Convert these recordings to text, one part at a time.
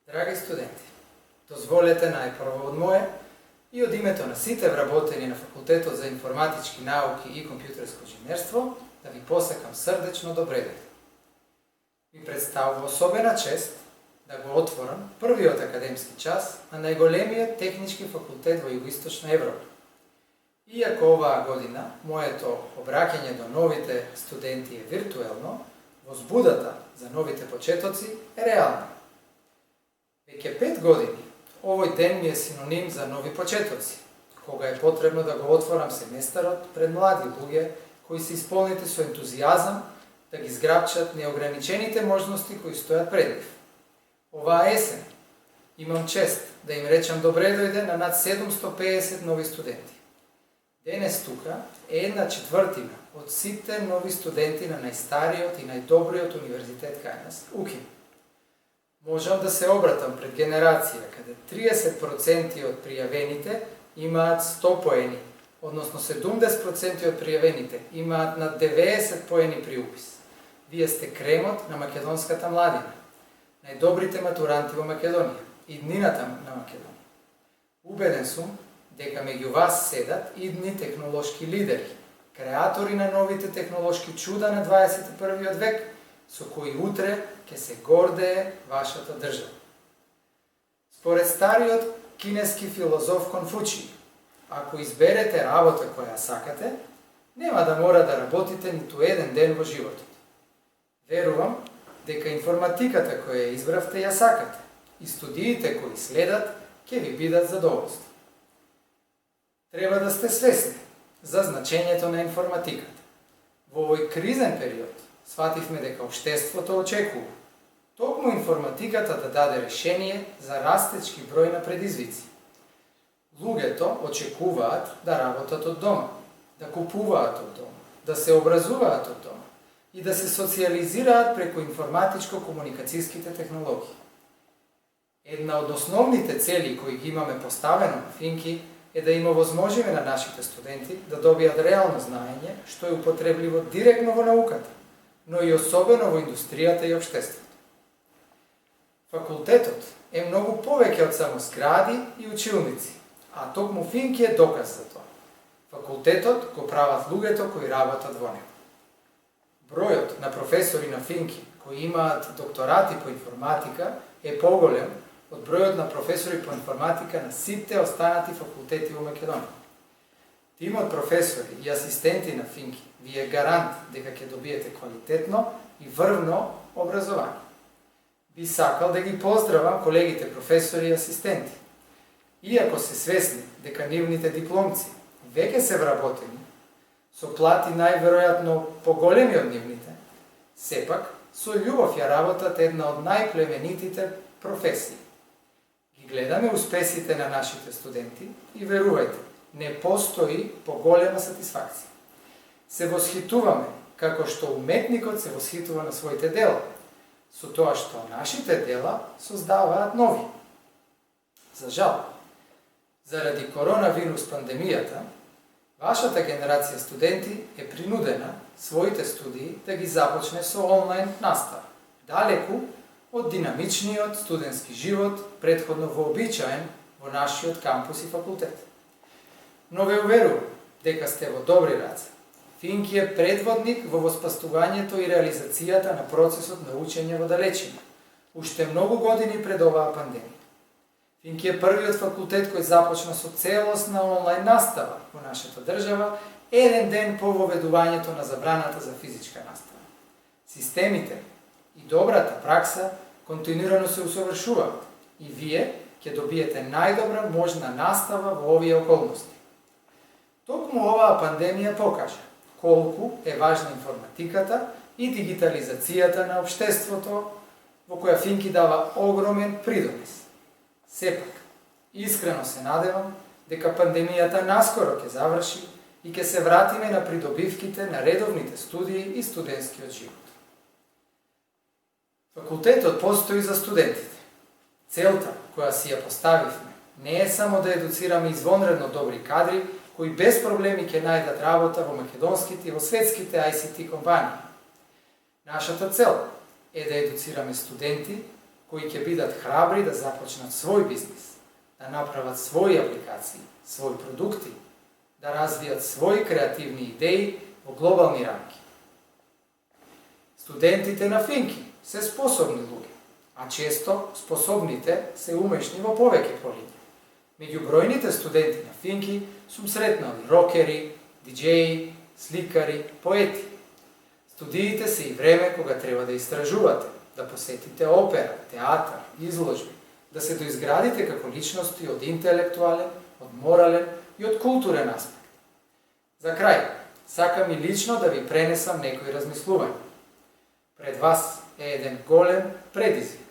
Драги студенти, дозволете најпрво од мое и од името на сите вработени на Факултетот за информатички науки и компјутерско инженерство да ви посакам срдечно добре дојде. Ми представува особена чест да го отворам првиот академски час на најголемиот технички факултет во Југоисточна Европа. Иако оваа година моето обраќање до новите студенти е виртуелно, возбудата за новите почетоци е реална. Веќе 5 години овој ден ми е синоним за нови почетоци, кога е потребно да го отворам семестарот пред млади луѓе кои се исполнети со ентузијазам да ги зграпчат неограничените можности кои стојат пред нив. Оваа есен имам чест да им речам добре дојде на над 750 нови студенти. Денес тука е 1/4 од сите нови студенти на најстариот и најдобриот универзитет кај нас, УКИ. Можам да се обратам пред генерација каде 30% од пријавените имаат 100 поени, односно 70% од пријавените имаат над 90 поени при упис. Вие сте кремот на македонската младина, најдобрите матуранти во Македонија и днината на Македонија. Убеден сум дека меѓу вас седат идни технолошки лидери, креатори на новите технолошки чуда на 21. век, со кои утре ќе се гордее вашата држава. Според стариот кинески филозоф Конфуци, ако изберете работа која сакате, нема да мора да работите ниту еден ден во животот. Верувам дека информатиката која избравте ја сакате и студиите кои следат ќе ви бидат задоволство. Треба да сте свесни за значењето на информатиката. Во овој кризен период свативме дека општеството очекува токму информатиката да даде решение за растечки број на предизвици. Луѓето очекуваат да работат од дома, да купуваат од дома, да се образуваат од дома и да се социализираат преку информатичко-комуникацијските технологии. Една од основните цели кои ги имаме поставено на Финки е да им овозможиме на нашите студенти да добијат реално знаење што е употребливо директно во науката, но и особено во индустријата и општеството. Факултетот е многу повеќе од само згради и училници, а токму Финки е доказ за тоа. Факултетот го прават луѓето кои работат во него. Бројот на професори на Финки кои имаат докторати по информатика е поголем од бројот на професори по информатика на сите останати факултети во Македонија. Тимот професори и асистенти на Финки ви е гарант дека ќе добиете квалитетно и врвно образование. Би сакал да ги поздравам колегите професори и асистенти. Иако се свесни дека нивните дипломци веќе се вработени, со плати најверојатно поголеми од нивните, сепак со љубов ја работат една од најплеменитите професии. Ги гледаме успесите на нашите студенти и верувајте, не постои поголема сатисфакција. Се восхитуваме како што уметникот се восхитува на своите дела, со тоа што нашите дела создаваат нови. За жал, заради коронавирус пандемијата, вашата генерација студенти е принудена своите студии да ги започне со онлайн настава, далеку од динамичниот студентски живот претходно вообичаен во нашиот кампус и факултет. Но ве уверувам дека сте во добри раце. Финки е предводник во воспастувањето и реализацијата на процесот на учење во далечина, уште многу години пред оваа пандемија. Финки е првиот факултет кој започна со целосна онлайн настава во нашата држава, еден ден по воведувањето на забраната за физичка настава. Системите и добрата пракса континуирано се усовршуваат и вие ќе добиете најдобра можна настава во овие околности. Токму оваа пандемија покажа колку е важна информатиката и дигитализацијата на општеството, во која Финки дава огромен придонес. Сепак, искрено се надевам дека пандемијата наскоро ќе заврши и ќе се вратиме на придобивките на редовните студии и студентскиот живот. Факултетот постои за студентите. Целта која си ја поставивме не е само да едуцираме извонредно добри кадри кои без проблеми ќе најдат работа во македонските и во светските ICT компании. Нашата цел е да едуцираме студенти кои ќе бидат храбри да започнат свој бизнис, да направат своји апликации, своји продукти, да развијат своји креативни идеи во глобални рамки. Студентите на Финки се способни луѓе, а често способните се умешни во повеќе полиња. Меѓу бројните студенти на Финки сум сретнали рокери, диџеи, сликари, поети. Студиите се и време кога треба да истражувате, да посетите опера, театар, изложби, да се доизградите како личности од интелектуален, од морален и од културен аспект. За крај, сакам и лично да ви пренесам некои размислувања. Пред вас е еден голем предизвик.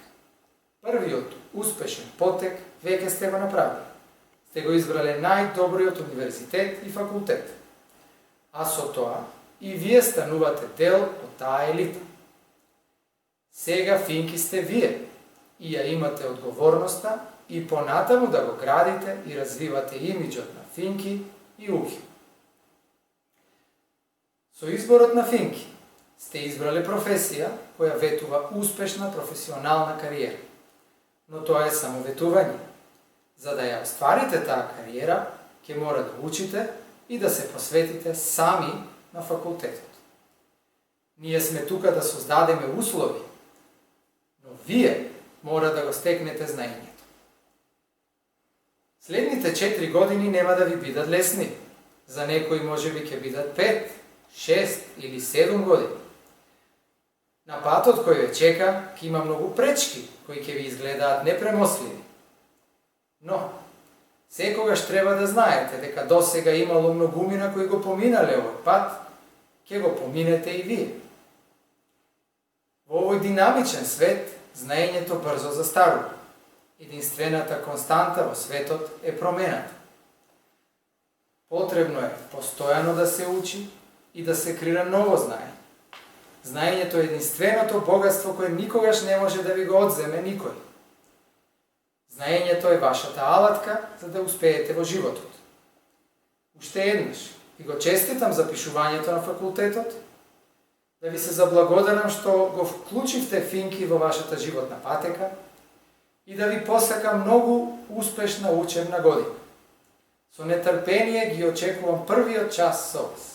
Првиот успешен потек веќе сте го направили. Сте го избрале најдобриот универзитет и факултет. А со тоа и вие станувате дел од таа елита. Сега Финки сте вие и ја имате одговорноста и понатаму да го градите и развивате имиджот на Финки и УКИ. Со изборот на Финки сте избрале професија која ветува успешна професионална кариера. Но тоа е само ветување. За да ја остварите таа кариера, ќе мора да учите и да се посветите сами на факултетот. Ние сме тука да создадеме услови, но вие мора да го стекнете знаењето. Следните 4 години нема да ви бидат лесни. За некои можеби ќе бидат 5, 6 или 7 години. На патот кој ве чека ќе има многу пречки кои ќе ви изгледаат непремосливи. Но, секогаш треба да знаете дека досега имало многумина кои го поминале овој пат, ќе го поминете и вие. Во овој динамичен свет, знаењето брзо застарува. Единствената константа во светот е промената. Потребно е постојано да се учи и да се крира ново знаење. Знаењето е единственото богатство кое никогаш не може да ви го одземе никој. Знаењето е вашата алатка за да успеете во животот. Уште еднаш ви го честитам за пишувањето на факултетот, да ви се заблагодарам што го вклучивте Финки во вашата животна патека и да ви посакам многу успешна учебна година. Со нетрпение ги очекувам првиот час со вас.